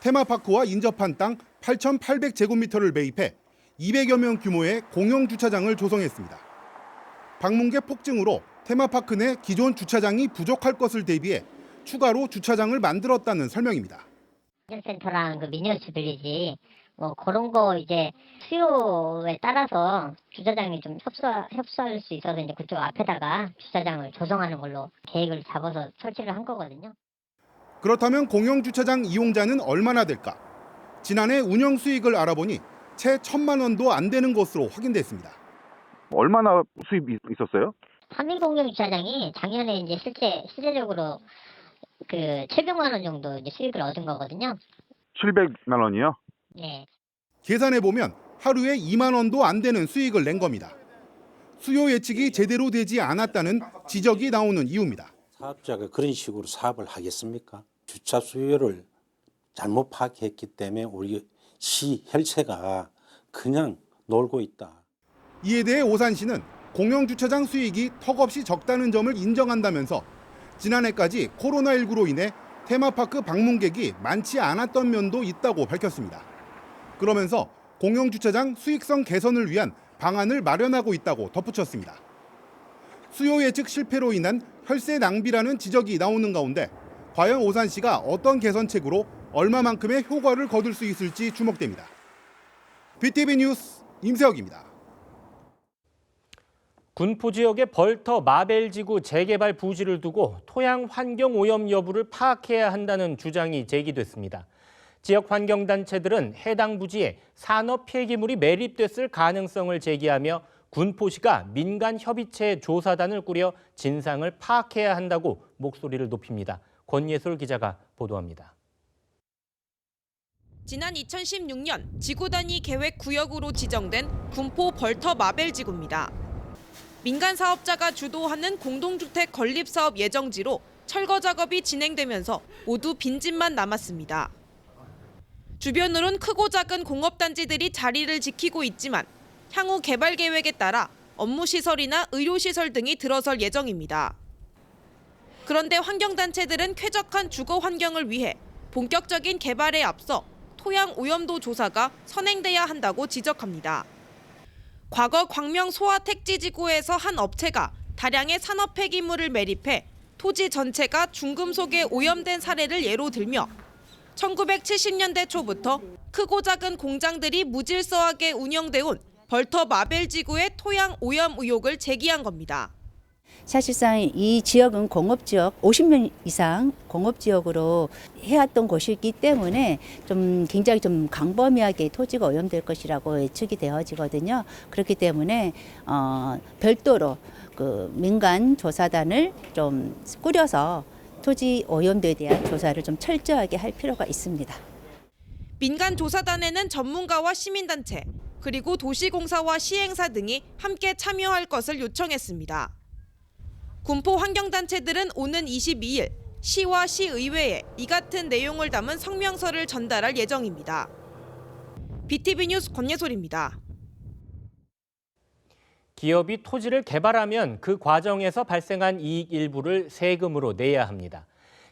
테마파크와 인접한 땅 8,800제곱미터를 매입해 200여 명 규모의 공영주차장을 조성했습니다. 방문객 폭증으로 테마파크 내 기존 주차장이 부족할 것을 대비해 추가로 주차장을 만들었다는 설명입니다. 센터랑 그 미니어처 빌리지 뭐 그런 거 이제 수요에 따라서 주차장이 좀 협소할 수 있어서 이제 그쪽 앞에다가 주차장을 조성하는 걸로 계획을 잡아서 설치를 한 거거든요. 그렇다면 공영주차장 이용자는 얼마나 될까? 지난해 운영 수익을 알아보니 채 1,000만 원도 안 되는 것으로 확인됐습니다. 얼마나 수입이 있었어요? 3인 공영 주차장이 작년에 이제 실제적으로 그 700만 원 정도 이제 수익을 얻은 거거든요. 700만 원이요? 네. 계산해 보면 하루에 2만 원도 안 되는 수익을 낸 겁니다. 수요 예측이 제대로 되지 않았다는 지적이 나오는 이유입니다. 사업자가 그런 식으로 사업을 하겠습니까? 주차 수요를 잘못 파악했기 때문에 우리 시 혈세가 그냥 놀고 있다. 이에 대해 오산시는 공영주차장 수익이 턱없이 적다는 점을 인정한다면서 지난해까지 코로나19로 인해 테마파크 방문객이 많지 않았던 면도 있다고 밝혔습니다. 그러면서 공영주차장 수익성 개선을 위한 방안을 마련하고 있다고 덧붙였습니다. 수요 예측 실패로 인한 혈세 낭비라는 지적이 나오는 가운데 과연 오산시가 어떤 개선책으로 얼마만큼의 효과를 거둘 수 있을지 주목됩니다. BTV 뉴스 임세혁입니다. 군포 지역의 벌터 마벨지구 재개발 부지를 두고 토양 환경 오염 여부를 파악해야 한다는 주장이 제기됐습니다. 지역 환경단체들은 해당 부지에 산업 폐기물이 매립됐을 가능성을 제기하며 군포시가 민간 협의체 조사단을 꾸려 진상을 파악해야 한다고 목소리를 높입니다. 권예솔 기자가 보도합니다. 지난 2016년 지구 단위 계획 구역으로 지정된 군포 벌터 마벨지구입니다. 민간 사업자가 주도하는 공동주택 건립 사업 예정지로 철거 작업이 진행되면서 모두 빈집만 남았습니다. 주변으론 크고 작은 공업단지들이 자리를 지키고 있지만 향후 개발 계획에 따라 업무시설이나 의료시설 등이 들어설 예정입니다. 그런데 환경단체들은 쾌적한 주거 환경을 위해 본격적인 개발에 앞서 토양 오염도 조사가 선행돼야 한다고 지적합니다. 과거 광명 소화택지지구에서 한 업체가 다량의 산업 폐기물을 매립해 토지 전체가 중금속에 오염된 사례를 예로 들며 1970년대 초부터 크고 작은 공장들이 무질서하게 운영돼 온 벌터 마벨지구의 토양 오염 의혹을 제기한 겁니다. 사실상 이 지역은 공업지역, 50년 이상 공업지역으로 해왔던 곳이기 때문에 좀 굉장히 좀 광범위하게 토지가 오염될 것이라고 예측이 되어지거든요. 그렇기 때문에 별도로 그 민간 조사단을 좀 꾸려서 토지 오염도에 대한 조사를 좀 철저하게 할 필요가 있습니다. 민간 조사단에는 전문가와 시민단체, 그리고 도시공사와 시행사 등이 함께 참여할 것을 요청했습니다. 군포 환경단체들은 오는 22일 시와 시의회에 이 같은 내용을 담은 성명서를 전달할 예정입니다. BTV 뉴스 권예솔입니다. 기업이 토지를 개발하면 그 과정에서 발생한 이익 일부를 세금으로 내야 합니다.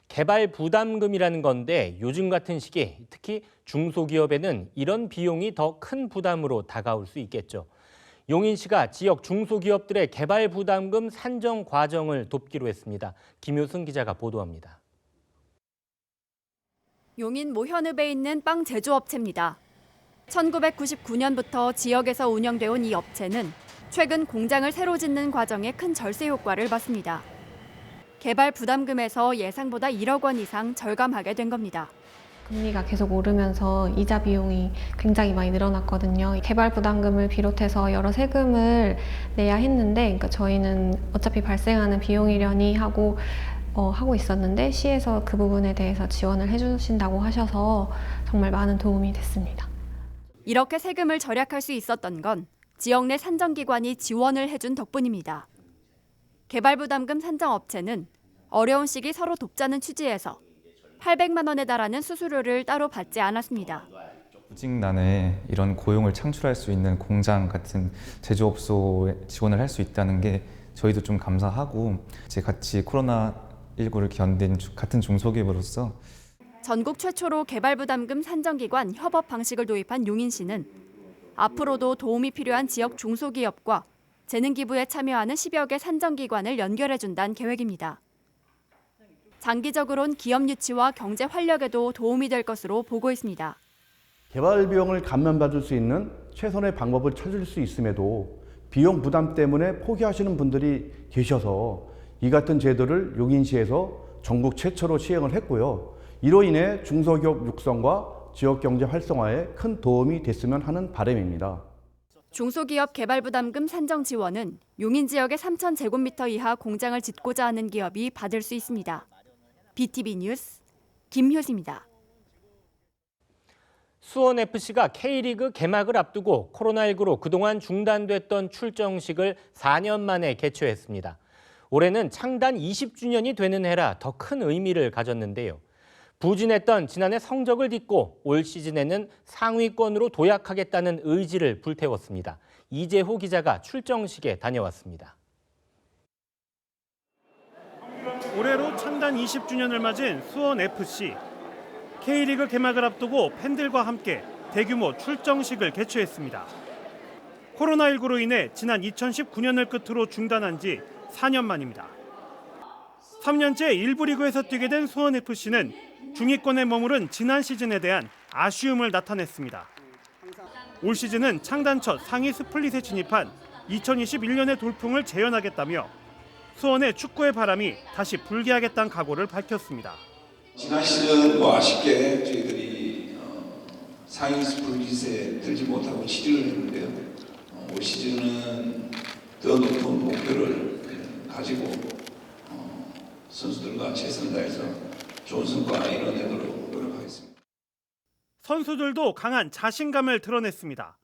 개발 부담금이라는 건데 요즘 같은 시기 특히 중소기업에는 이런 비용이 더 큰 부담으로 다가올 수 있겠죠. 용인시가 지역 중소기업들의 개발 부담금 산정 과정을 돕기로 했습니다. 김효승 기자가 보도합니다. 용인 모현읍에 있는 빵 제조업체입니다. 1999년부터 지역에서 운영돼 온 이 업체는 최근 공장을 새로 짓는 과정에 큰 절세 효과를 봤습니다. 개발 부담금에서 예상보다 1억 원 이상 절감하게 된 겁니다. 금리가 계속 오르면서 이자 비용이 굉장히 많이 늘어났거든요. 개발 부담금을 비롯해서 여러 세금을 내야 했는데 그러니까 저희는 어차피 발생하는 비용이려니 하고 있었는데 시에서 그 부분에 대해서 지원을 해주신다고 하셔서 정말 많은 도움이 됐습니다. 이렇게 세금을 절약할 수 있었던 건 지역 내 산정기관이 지원을 해준 덕분입니다. 개발부담금 산정업체는 어려운 시기 서로 돕자는 취지에서 800만 원에 달하는 수수료를 따로 받지 않았습니다. 구직난에 이런 고용을 창출할 수 있는 공장 같은 제조업소에 지원을 할 수 있다는 게 저희도 좀 감사하고 이제 같이 코로나19를 견딘 같은 중소기업으로서 전국 최초로 개발부담금 산정기관 협업 방식을 도입한 용인시는 앞으로도 도움이 필요한 지역 중소기업과 재능기부에 참여하는 10여 개 산정기관을 연결해준다는 계획입니다. 장기적으론 기업 유치와 경제 활력에도 도움이 될 것으로 보고 있습니다. 개발 비용을 감면받을 수 있는 최선의 방법을 찾을 수 있음에도 비용 부담 때문에 포기하시는 분들이 계셔서 이 같은 제도를 용인시에서 전국 최초로 시행을 했고요. 이로 인해 중소기업 육성과 지역경제 활성화에 큰 도움이 됐으면 하는 바람입니다. 중소기업 개발부담금 산정 지원은 용인 지역의 3,000제곱미터 이하 공장을 짓고자 하는 기업이 받을 수 있습니다. BTV 뉴스 김효수입니다. 수원FC가 K리그 개막을 앞두고 코로나19로 그동안 중단됐던 출정식을 4년 만에 개최했습니다. 올해는 창단 20주년이 되는 해라 더 큰 의미를 가졌는데요. 부진했던 지난해 성적을 딛고 올 시즌에는 상위권으로 도약하겠다는 의지를 불태웠습니다. 이재호 기자가 출정식에 다녀왔습니다. 올해로 창단 20주년을 맞은 수원FC. K리그 개막을 앞두고 팬들과 함께 대규모 출정식을 개최했습니다. 코로나19로 인해 지난 2019년을 끝으로 중단한 지 4년 만입니다. 3년째 1부 리그에서 뛰게 된 수원FC는 중위권에 머무른 지난 시즌에 대한 아쉬움을 나타냈습니다. 올 시즌은 창단 첫 상위 스플릿에 진입한 2021년의 돌풍을 재현하겠다며 수원의 축구의 바람이 다시 불게 하겠다는 각오를 밝혔습니다. 지난 시즌 아쉽게 저희들이 상위 스플릿에 들지 못하고 취직을 했는데요. 올 시즌은 더 높은 목표를 가지고 선수들과 최선을 다해서 좋은 성과 이뤄내도록 노력하겠습니다. 선수들도 강한 자신감을 드러냈습니다.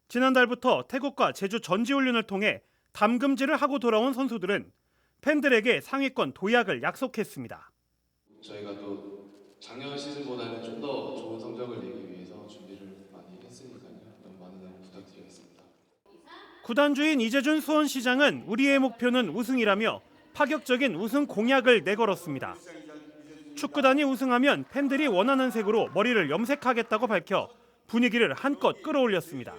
지난달부터 태국과 제주 전지훈련을 통해 담금질을 하고 돌아온 선수들은 팬들에게 상위권 도약을 약속했습니다. 저희가 또 작년 시즌보다는 좀 더 좋은 성적을 내기 위해서 구단주인 이재준 수원시장은 우리의 목표는 우승이라며 파격적인 우승 공약을 내걸었습니다. 축구단이 우승하면 팬들이 원하는 색으로 머리를 염색하겠다고 밝혀 분위기를 한껏 끌어올렸습니다.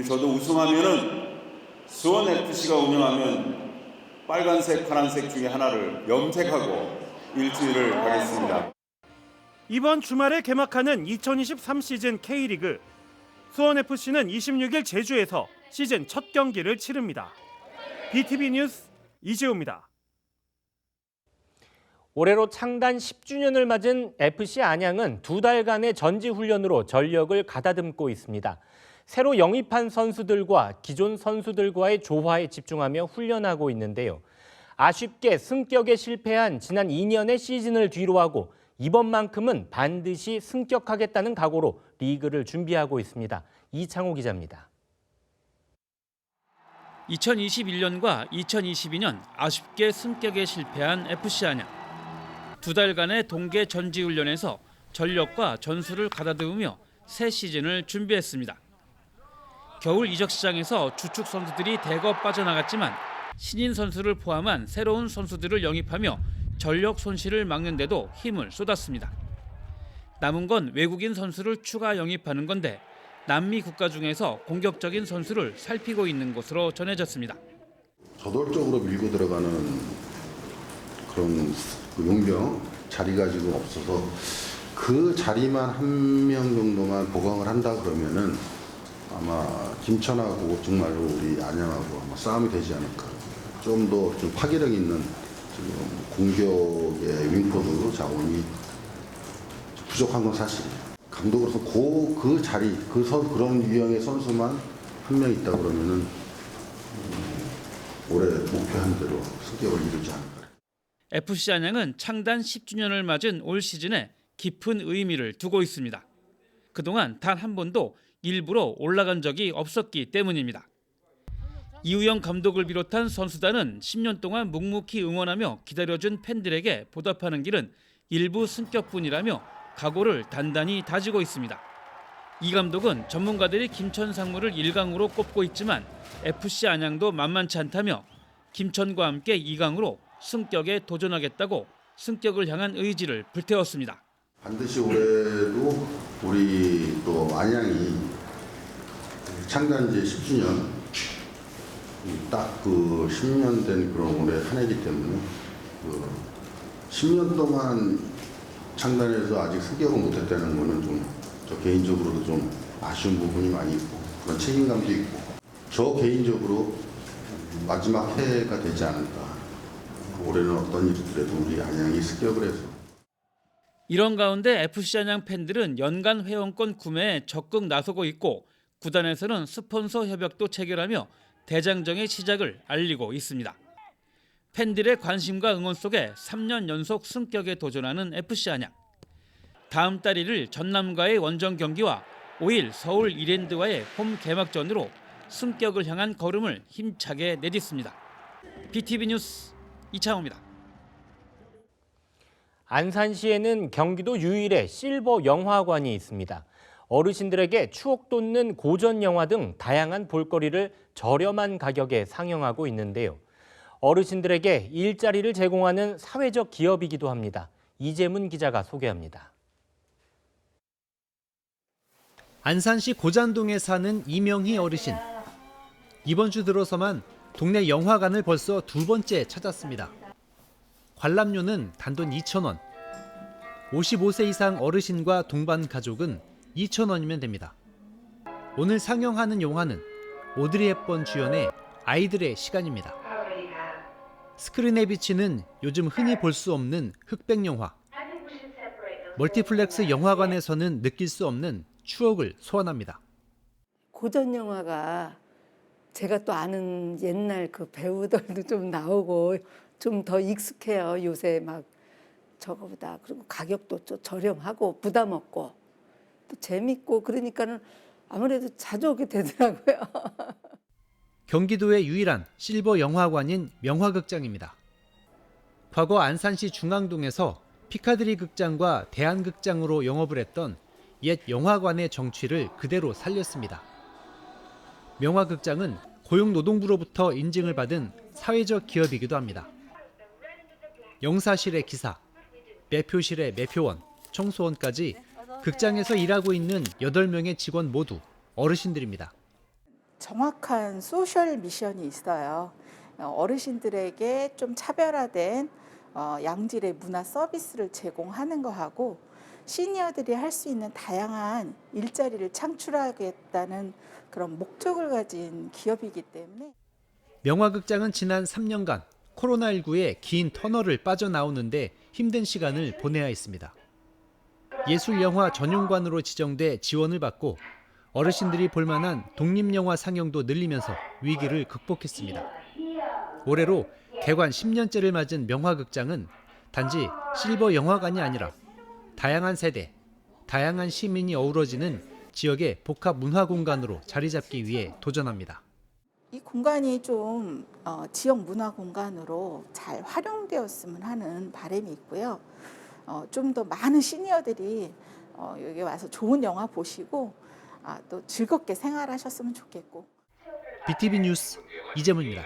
저도 우승하면은 수원 FC가 운영하면 빨간색, 파란색 중에 하나를 염색하고 일주일을 하겠습니다. 이번 주말에 개막하는 2023 시즌 K리그. 수원 FC는 26일 제주에서 시즌 첫 경기를 치릅니다. BTV 뉴스 이재호입니다. 올해로 창단 10주년을 맞은 FC 안양은 2달간의 전지훈련으로 전력을 가다듬고 있습니다. 새로 영입한 선수들과 기존 선수들과의 조화에 집중하며 훈련하고 있는데요. 아쉽게 승격에 실패한 지난 2년의 시즌을 뒤로하고 이번만큼은 반드시 승격하겠다는 각오로 리그를 준비하고 있습니다. 이창호 기자입니다. 2021년과 2022년 아쉽게 승격에 실패한 FC 안양. 2달간의 동계 전지훈련에서 전력과 전술을 가다듬으며 새 시즌을 준비했습니다. 겨울 이적 시장에서 주축 선수들이 대거 빠져나갔지만 신인 선수를 포함한 새로운 선수들을 영입하며 전력 손실을 막는 데도 힘을 쏟았습니다. 남은 건 외국인 선수를 추가 영입하는 건데 남미 국가 중에서 공격적인 선수를 살피고 있는 것으로 전해졌습니다. 저돌적으로 밀고 들어가는 그런 용병 자리가 지금 없어서 그 자리만 한 명 정도만 보강을 한다 그러면은 아마 김천하고 정말로 우리 안양하고 아마 싸움이 되지 않을까. 좀 더 좀 파괴력 있는 지금 공격의 윙포드 자원이 부족한 건 사실이에요. 감독으로서 그 자리, 그런 유형의 선수만 한 명 있다 그러면은 올해 목표한 대로 승격을 이루지 않을까. FC 안양은 창단 10주년을 맞은 올 시즌에 깊은 의미를 두고 있습니다. 그동안 단 한 번도 일부러 올라간 적이 없었기 때문입니다. 이우영 감독을 비롯한 선수단은 10년 동안 묵묵히 응원하며 기다려준 팬들에게 보답하는 길은 일부 승격뿐이라며 각오를 단단히 다지고 있습니다. 이 감독은 전문가들이 김천 상무를 1강으로 꼽고 있지만 FC 안양도 만만치 않다며 김천과 함께 2강으로 승격에 도전하겠다고 승격을 향한 의지를 불태웠습니다. 반드시 올해도 우리 또 안양이 창단 이제 10주년 딱 그 10년 된 그런 올해 한 해이기 때문에 10년 동안 창단해서 아직 승격을 못했다는 거는 좀 저 개인적으로도 좀 아쉬운 부분이 많이 있고 그런 책임감도 있고 저 개인적으로 마지막 해가 되지 않을까. 올해는 어떤 일이 있더라도 우리 안양이 승격을 해서. 이런 가운데 FC 안양 팬들은 연간 회원권 구매에 적극 나서고 있고 구단에서는 스폰서 협약도 체결하며 대장정의 시작을 알리고 있습니다. 팬들의 관심과 응원 속에 3년 연속 승격에 도전하는 FC 안양. 다음 달 1일 전남과의 원정 경기와 5일 서울 이랜드와의 홈 개막전으로 승격을 향한 걸음을 힘차게 내딛습니다. BTV 뉴스 이창호입니다. 안산시에는 경기도 유일의 실버 영화관이 있습니다. 어르신들에게 추억 돋는 고전 영화 등 다양한 볼거리를 저렴한 가격에 상영하고 있는데요. 어르신들에게 일자리를 제공하는 사회적 기업이기도 합니다. 이재문 기자가 소개합니다. 안산시 고잔동에 사는 이명희 어르신. 이번 주 들어서만 동네 영화관을 벌써 2번째 찾았습니다. 관람료는 단돈 2,000원. 55세 이상 어르신과 동반 가족은 2,000원이면 됩니다. 오늘 상영하는 영화는 오드리 헵번 주연의 아이들의 시간입니다. 스크린에 비치는 요즘 흔히 볼 수 없는 흑백 영화. 멀티플렉스 영화관에서는 느낄 수 없는 추억을 소환합니다. 고전 영화가 제가 또 아는 옛날 그 배우들도 좀 나오고 좀 더 익숙해요. 요새 막 저거보다. 그리고 가격도 좀 저렴하고 부담 없고 또 재밌고 그러니까는 아무래도 자주 오게 되더라고요. 경기도의 유일한 실버 영화관인 명화극장입니다. 과거 안산시 중앙동에서 피카드리 극장과 대한극장으로 영업을 했던 옛 영화관의 정취를 그대로 살렸습니다. 명화극장은 고용노동부로부터 인증을 받은 사회적 기업이기도 합니다. 영사실의 기사, 매표실의 매표원, 청소원까지 극장에서 일하고 있는 8명의 직원 모두 어르신들입니다. 정확한 소셜 미션이 있어요. 어르신들에게 좀 차별화된 양질의 문화 서비스를 제공하는 거하고 시니어들이 할 수 있는 다양한 일자리를 창출하겠다는 그런 목적을 가진 기업이기 때문에 명화극장은 지난 3년간 코로나19의 긴 터널을 빠져나오는데 힘든 시간을 보내야 했습니다. 예술영화 전용관으로 지정돼 지원을 받고 어르신들이 볼만한 독립영화 상영도 늘리면서 위기를 극복했습니다. 올해로 개관 10년째를 맞은 명화극장은 단지 실버 영화관이 아니라 다양한 세대, 다양한 시민이 어우러지는 지역의 복합 문화 공간으로 자리 잡기 위해 도전합니다. 이 공간이 좀 지역 문화 공간으로 잘 활용되었으면 하는 바람이 있고요. 좀 더 많은 시니어들이 여기 와서 좋은 영화 보시고 또 즐겁게 생활하셨으면 좋겠고. BTV 뉴스 이재문입니다.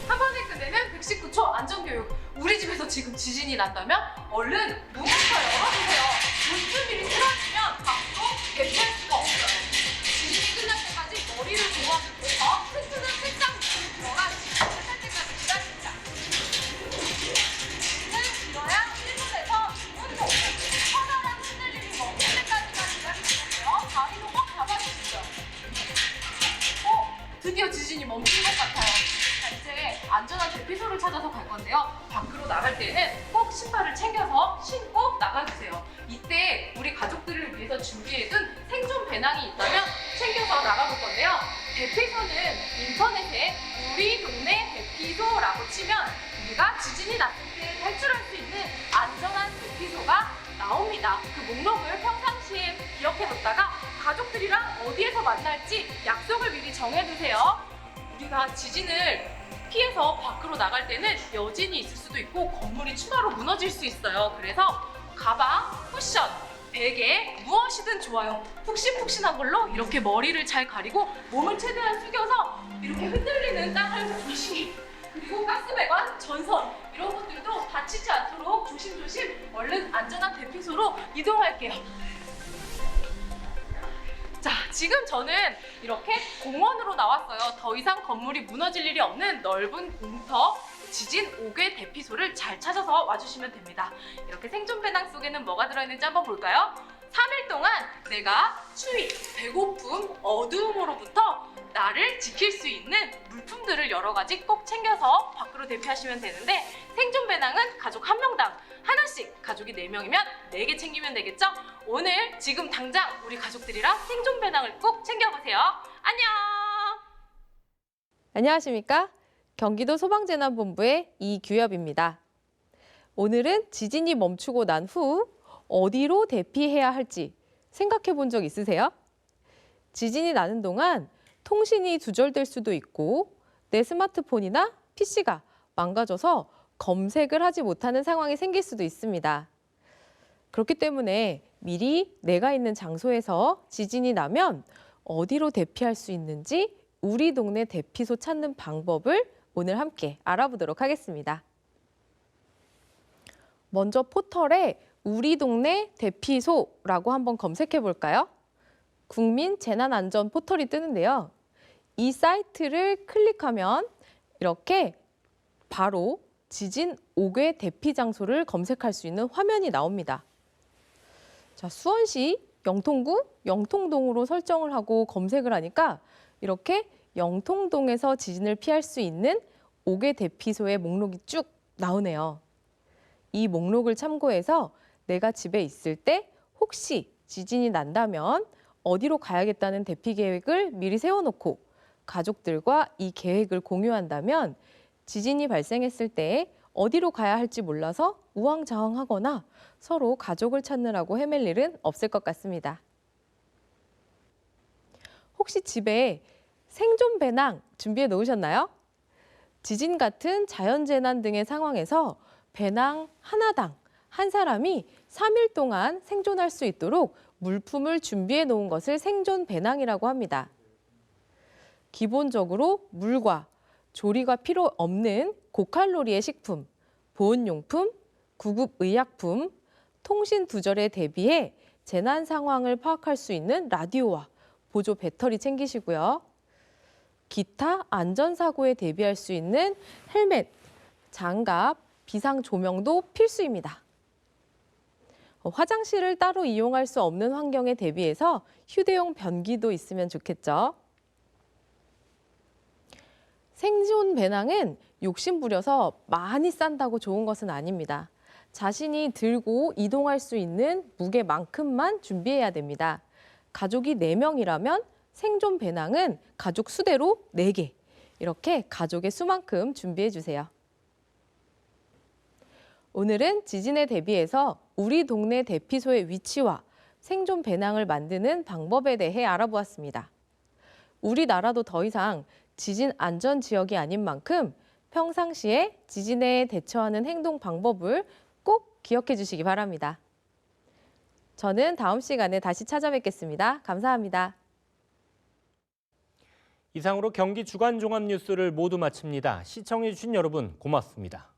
한 번에 끝내는 119초 안전교육. 우리 집에서 지금 지진이 난다면 얼른 문부터 열어주세요. 문틈 미리 틀어주면 밖으로 대피할 수가 없어요. 지진이 끝날 때까지 머리를 도와주고 튼튼한 책상 밑으로 들어가 지진을 살 때까지 기다립니다. 지진은 길어야 1분에서 2분 정도. 커다란 흔들림이 멈출 때까지만 기다리시면 돼요. 다리로 꼭 잡아주시죠. 드디어 지진이 멈춘 것 같아요. 이제 안전한 대피소를 찾아서 갈 건데요. 밖으로 나갈 때는 꼭 신발을 챙겨서 신고 나가주세요. 이때 우리 가족들을 위해서 준비해둔 생존 배낭이 있다면 챙겨서 나가볼 건데요. 대피소는 인터넷에 우리 동네 대피소라고 치면 우리가 지진이 났을 때 탈출할 수 있는 안전한 대피소가 나옵니다. 그 목록을 평상시에 기억해뒀다가 가족들이랑 어디에서 만날지 약속을 미리 정해두세요. 우리가 지진을 피해서 밖으로 나갈 때는 여진이 있을 수도 있고 건물이 추가로 무너질 수 있어요. 그래서 가방, 쿠션, 베개 무엇이든 좋아요. 푹신푹신한 걸로 이렇게 머리를 잘 가리고 몸을 최대한 숙여서 이렇게 흔들리는 땅을 조심히, 그리고 가스배관, 전선 이런 것들도 다치지 않도록 조심조심 얼른 안전한 대피소로 이동할게요. 자, 지금 저는 이렇게 공원으로 나왔어요. 더 이상 건물이 무너질 일이 없는 넓은 공터 지진 5개 대피소를 잘 찾아서 와주시면 됩니다. 이렇게 생존 배낭 속에는 뭐가 들어있는지 한번 볼까요? 3일 동안 내가 추위, 배고픔, 어두움으로부터 나를 지킬 수 있는 물품들을 여러 가지 꼭 챙겨서 밖으로 대피하시면 되는데, 생존 배낭은 가족 1명당 하나씩, 가족이 4명이면 4개 챙기면 되겠죠? 오늘 지금 당장 우리 가족들이랑 생존 배낭을 꼭 챙겨보세요. 안녕! 안녕하십니까? 경기도 소방재난본부의 이규엽입니다. 오늘은 지진이 멈추고 난 후 어디로 대피해야 할지 생각해 본 적 있으세요? 지진이 나는 동안 통신이 두절될 수도 있고 내 스마트폰이나 PC가 망가져서 검색을 하지 못하는 상황이 생길 수도 있습니다. 그렇기 때문에 미리 내가 있는 장소에서 지진이 나면 어디로 대피할 수 있는지 우리 동네 대피소 찾는 방법을 오늘 함께 알아보도록 하겠습니다. 먼저 포털에 우리 동네 대피소라고 한번 검색해 볼까요? 국민재난안전 포털이 뜨는데요. 이 사이트를 클릭하면 이렇게 바로 지진 5개 대피 장소를 검색할 수 있는 화면이 나옵니다. 자, 수원시 영통구 영통동으로 설정을 하고 검색을 하니까 이렇게 영통동에서 지진을 피할 수 있는 5개 대피소의 목록이 쭉 나오네요. 이 목록을 참고해서 내가 집에 있을 때 혹시 지진이 난다면 어디로 가야겠다는 대피 계획을 미리 세워놓고 가족들과 이 계획을 공유한다면 지진이 발생했을 때 어디로 가야 할지 몰라서 우왕좌왕하거나 서로 가족을 찾느라고 헤맬 일은 없을 것 같습니다. 혹시 집에 생존 배낭 준비해 놓으셨나요? 지진 같은 자연재난 등의 상황에서 배낭 하나당 한 사람이 3일 동안 생존할 수 있도록 물품을 준비해 놓은 것을 생존 배낭이라고 합니다. 기본적으로 물과 조리가 필요 없는 고칼로리의 식품, 보온용품, 구급 의약품, 통신 두절에 대비해 재난 상황을 파악할 수 있는 라디오와 보조 배터리 챙기시고요. 기타 안전사고에 대비할 수 있는 헬멧, 장갑, 비상 조명도 필수입니다. 화장실을 따로 이용할 수 없는 환경에 대비해서 휴대용 변기도 있으면 좋겠죠. 생존 배낭은 욕심 부려서 많이 싼다고 좋은 것은 아닙니다. 자신이 들고 이동할 수 있는 무게만큼만 준비해야 됩니다. 가족이 4명이라면 생존 배낭은 가족 수대로 4개. 이렇게 가족의 수만큼 준비해 주세요. 오늘은 지진에 대비해서 우리 동네 대피소의 위치와 생존 배낭을 만드는 방법에 대해 알아보았습니다. 우리나라도 더 이상 지진 안전 지역이 아닌 만큼 평상시에 지진에 대처하는 행동 방법을 꼭 기억해 주시기 바랍니다. 저는 다음 시간에 다시 찾아뵙겠습니다. 감사합니다. 이상으로 경기 주간 종합 뉴스를 모두 마칩니다. 시청해 주신 여러분 고맙습니다.